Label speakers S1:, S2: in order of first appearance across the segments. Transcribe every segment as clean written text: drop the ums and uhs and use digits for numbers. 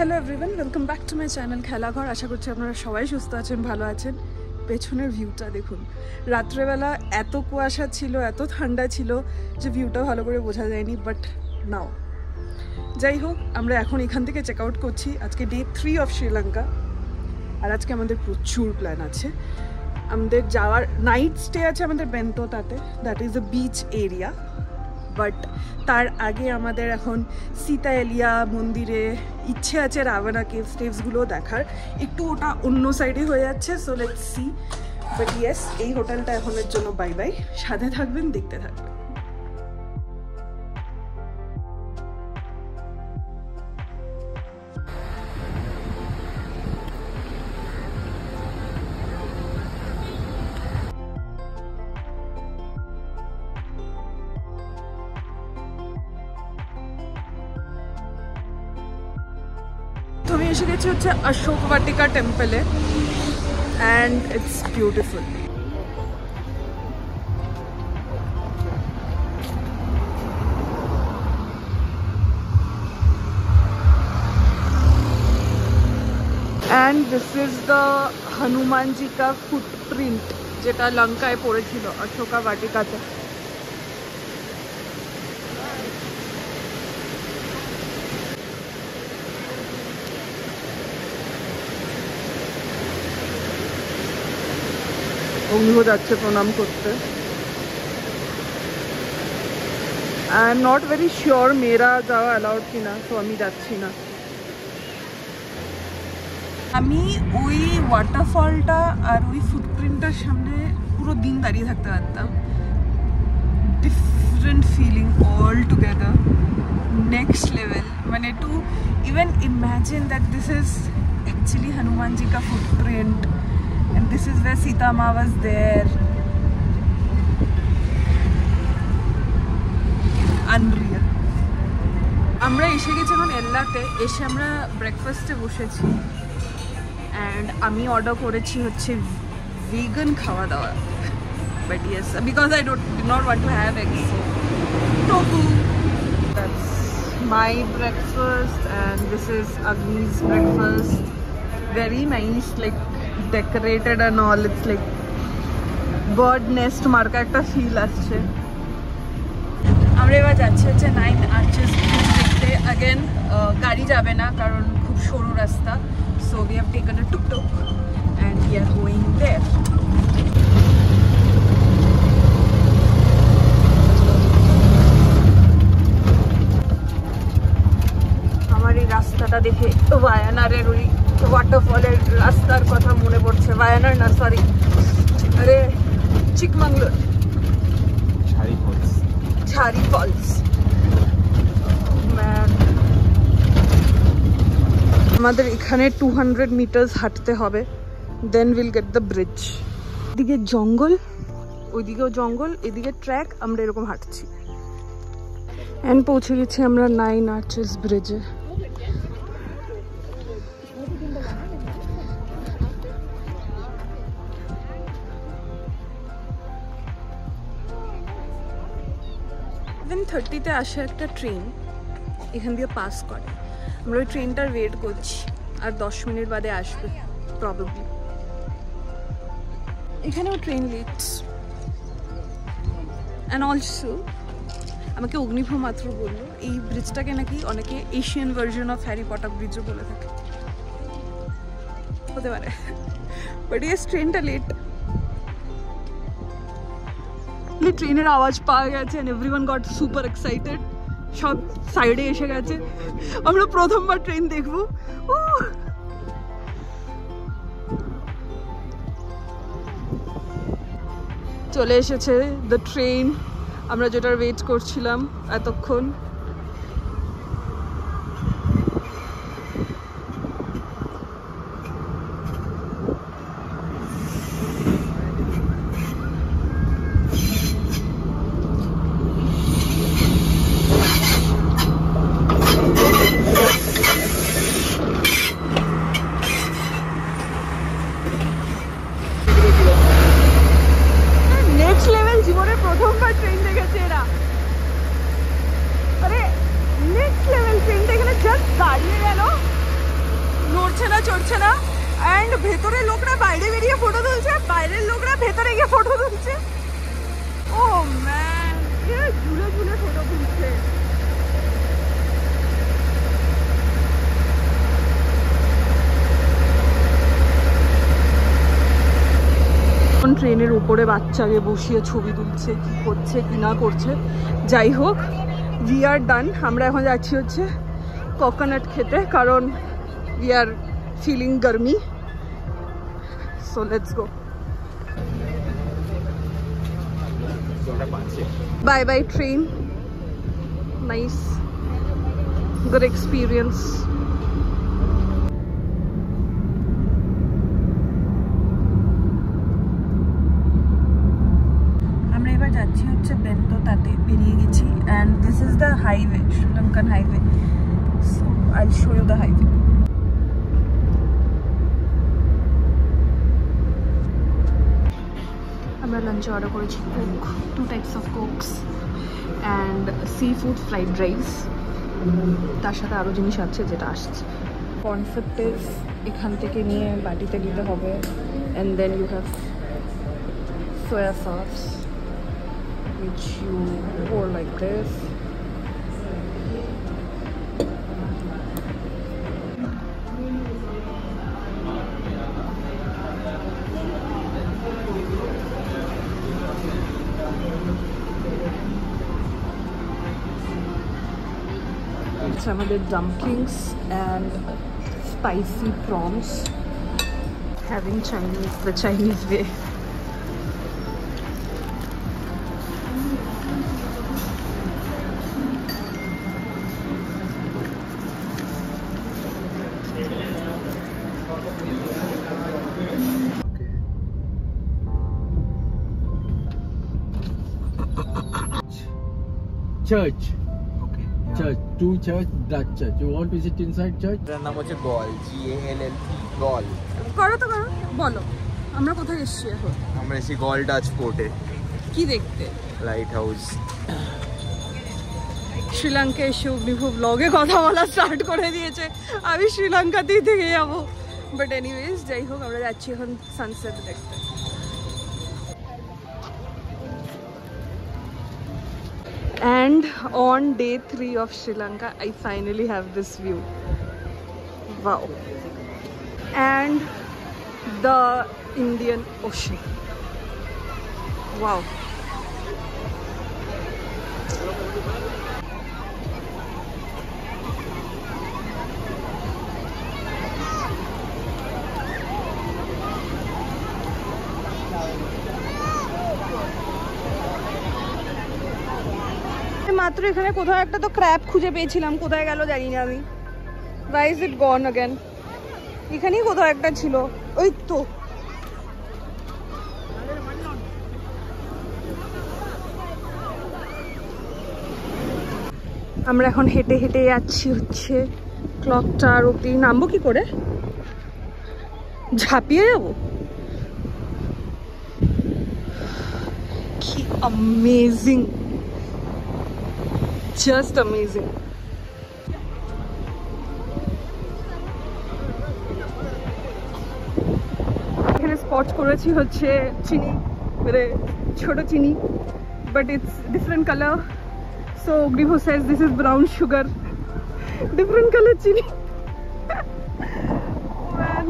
S1: Hello everyone, welcome back to my channel Khelaghar. আশা করছি আপনারা সবাই সুস্থ আছেন, ভালো আছেন। পেছনের ভিউটা দেখুন, রাত্রেবেলা এত কুয়াশা ছিল, এত ঠান্ডা ছিল যে ভিউটা ভালো করে বোঝা যায়নি, বাট নাও যাই হোক, আমরা এখন এখান থেকে চেক আউট করছি। আজকে ডে 3 অফ শ্রীলঙ্কা, আর আজকে আমাদের প্রচুর প্ল্যান আছে। আমাদের যাওয়ার নাইট স্টে আছে আমাদের বেন্তোতাতে, that is the beach area. But তার আগে আমাদের এখন সীতা এলিয়া মন্দিরে ইচ্ছে আছে, রাভানা কেভস টেভসগুলো দেখার। একটু ওটা অন্য সাইডে হয়ে যাচ্ছে, so let's see. But yes, এই হোটেলটা এখনের জন্য বাই বাই। সাথে থাকবেন, দেখতে থাকবেন। আমি এসে গেছি হচ্ছে অশোক বাটিকা টেম্পলে, and it's beautiful. And this is the Hanumanji কা ফুটপ্রিন্ট, যেটা লঙ্কায় পড়েছিল অশোকা বাটিকাতে। অগ্নিও যাচ্ছে প্রণাম করতে। I am not very sure মেয়েরা যাওয়া অ্যালাউড কিনা, তো আমি যাচ্ছি না। আমি ওই ওয়াটারফলটা আর ওই ফুটপ্রিন্টটার সামনে পুরো দিন দাঁড়িয়ে থাকতে পারতাম। Different feeling all together, next level. মানে to even imagine that this is actually Hanumanji কা footprint and this is where Sita Ma was there. Unreal. আমরা এসে গেছি এখন এল্লাতে। এসে আমরা ব্রেকফাস্টে বসেছি, অ্যান্ড আমি অর্ডার করেছি হচ্ছে ভিগান খাওয়া দাওয়া। But yes, because I don't not want to have eggs, so tofu. That's my breakfast and this is Agni's breakfast. Very nice, like decorated and all. It's like bird nest marka ekta feel asche. আমরা এবার যাচ্ছি হচ্ছে 9 arches দেখতে। again গাড়ি যাবে না কারণ খুব সরু রাস্তা, so we have taken a tuk-tuk and we are going there. আমার এই রাস্তাটা দেখে ওয়ায়ানারের ওই ওয়াটারফলের রাস্তার কথা মনে পড়ছে। ওয়ায়ানার না, সরি, আরে চিকমাঙ্গলোর, ঝারি ফলস। আমাদের এখানে 200 মিটার্স হাঁটতে হবে, then will get the bridge. এদিকে জঙ্গল, ওইদিকেও জঙ্গল, এদিকে ট্র্যাক। আমরা এরকম হাঁটছি, এন্ড পৌঁছে গেছি আমরা 9 আর্চেস ব্রিজে। তে আসে একটা ট্রেন, এখান দিয়ে পাস করে। আমরা ওই ট্রেনটার ওয়েট করছি, আর 10 মিনিট বাদে আসবে প্রবাবলি। এখানেও ট্রেন লেট। অ্যান্ড অলসো আমাকে অগ্নিভূ মাত্র বললো এই ব্রিজটাকে নাকি অনেকে Asian version of Harry Potter ব্রিজও বলে থাকে, হতে পারে। বাট ইয়েস, ট্রেনটা লেট। ট্রেনের আওয়াজ পাওয়া গেছে and everyone got super excited. সব সাইডে এসে গেছে। আমরা প্রথমবার ট্রেন দেখবো। চলে এসেছে দ্য ট্রেন, আমরা যেটার ওয়েট করছিলাম এতক্ষণ। জীবনে প্রথমবার ট্রেন দেখেছে এরা। প্লেনের উপরে বাচ্চাকে বসিয়ে ছবি তুলছে, কি করছে কি না করছে। যাই হোক, উই আর ডান। আমরা এখন যাচ্ছি হচ্ছে কোকোনাট খেতে, কারণ উই আর ফিলিং গরমি। So let's go. Bye bye train. Nice, good experience. আমরা এবার যাচ্ছি হচ্ছে বেন্তোতাতে, বেরিয়ে গেছি, and this is the highway, Sri Lankan highway. So I'll show you the highway. আমরা লাঞ্চে অর্ডার করেছি Coke, 2 types of cokes and seafood fried rice. তার সাথে আরও জিনিস আছে যেটা আসছে। কনসেপ্ট ইজ এখান থেকে নিয়ে বাটিতে দিতে হবে, and then you have soya sauce which you pour like this. Some of the dumplings and spicy prawns. Having Chinese the Chinese way.
S2: Church. Church, two church, that church. You want to visit inside church?
S3: এটার নাম হচ্ছে গল, GALL, গল।
S1: করো তো করো, বলো আমরা কোথায় এসেছি এখন?
S3: আমরা এসেছি গল ডাচ পোর্টে।
S1: কি দেখতে?
S3: Light house.
S1: শ্রীলঙ্কা এসে অগ্নিভূ ব্লগে কথা বলা স্টার্ট করে দিয়েছে। আমি শ্রীলঙ্কাতেই থেকে যাবো, বাট এনিওয়েজ যাই হোক, আমরা যাচ্ছি এখন সানসেট দেখতে। And on day 3 of Sri Lanka, I finally have this view. Wow. And the Indian Ocean. Wow. মাত্র এখানে কোথাও একটা তো ক্র্যাব খুঁজে পেয়েছিলাম, কোথায় গেল জানি না আমি। Why is it gone again? এখানেই কোথাও একটা ছিল, ওই তো। আমরা এখন হেঁটে হেঁটে যাচ্ছি হচ্ছে ক্লক টাওয়ার অব্দি। নামবো কি করে? ঝাঁপিয়ে যাবো? কি অ্যামেজিং, জাস্ট অ্যামেজিং। এখানে স্পট করেছি হচ্ছে চিনি, মানে ছোট চিনি, but it's different colour. So Agnibhu says this is brown sugar, different color chini. Man.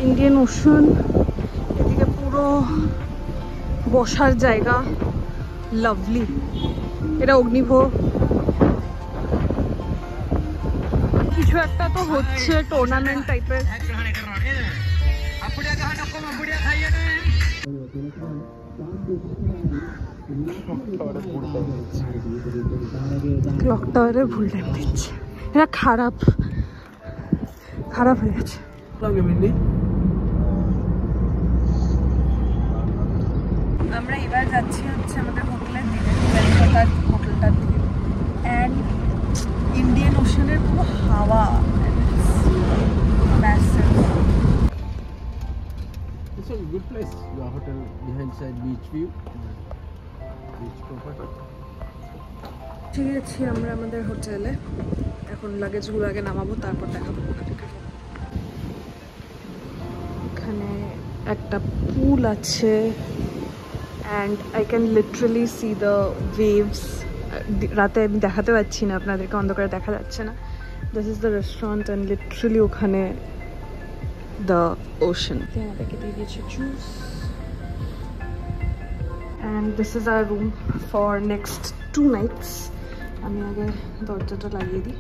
S1: Indian ocean, এদিকে পুরো বসার জায়গা, লাভলি। এটা অগ্নিভূ। কিছু একটা তো হচ্ছে, টুর্নামেন্ট টাইপের। ক্লক টাওয়ারে ভুল টাইম দিচ্ছে, এটা খারাপ হয়ে গেছে। আমরা এবার যাচ্ছি হচ্ছে আমাদের হোটেলের দিকে, বেলতলার হোটেলটার দিকে। অ্যান্ড ইন্ডিয়ান ওশানের পুরো হাওয়া,
S2: It's a good place. Your hotel behind side beach view. Beach property.
S1: ঠিক আছে, আমরা আমাদের হোটেলে এখন লাগেজগুলো আগে নামাবো, তারপর দেখাবো কোথা থেকে। একটা পুল আছে and I can literally C the waves. রাতে আমি দেখাতে পাচ্ছি না আপনাদেরকে, অন্ধকারে দেখা যাচ্ছে না। This is the restaurant and literally ওখানে দ্য ওশান। আমাদেরকে দিয়ে দিয়েছে juice and this is our room for next 2 nights। আমি আগে দরজাটা লাগিয়ে দিই।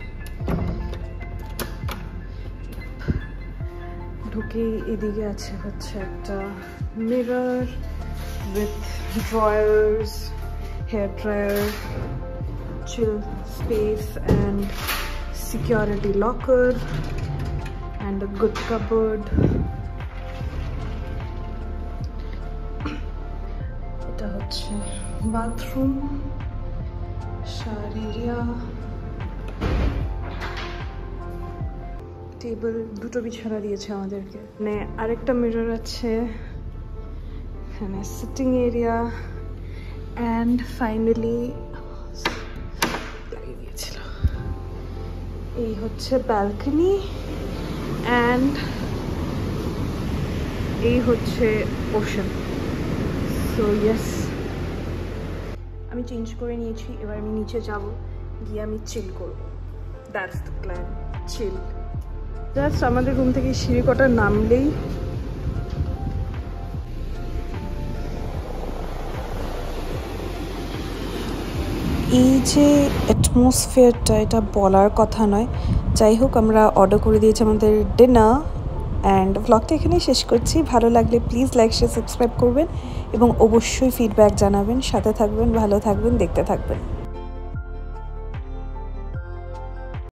S1: ঢুকে এদিকে আছে হচ্ছে একটা mirror with drawers, hair dryer, chill space and security locker and a good cupboard. এটা হচ্ছে bathroom, shower area, টেবিল, দুটো বিছানা দিয়েছে আমাদেরকে। মানে আরেকটা মিরর আছে এখানে, সিটিং এরিয়া অ্যান্ড ফাইনালি লাগিয়ে দিয়েছিল। এই হচ্ছে ব্যালকনি অ্যান্ড এই হচ্ছে ওশান। সো ইয়েস, আমি চেঞ্জ করে নিয়েছি। এবার আমি নিচে যাব, গিয়ে আমি চিল করব। That's the plan, chill. Just আমাদের রুম থেকে সিঁড়ি কটা নামলেই এই যে অ্যাটমসফিয়ারটা, এটা বলার কথা নয়। যাই হোক, আমরা অর্ডার করে দিয়েছি আমাদের ডিনার অ্যান্ড ব্লগটা এখানেই শেষ করছি। ভালো লাগলে প্লিজ লাইক শেয়ার সাবস্ক্রাইব করবেন এবং অবশ্যই ফিডব্যাক জানাবেন। সাথে থাকবেন, ভালো থাকবেন, দেখতে থাকবেন।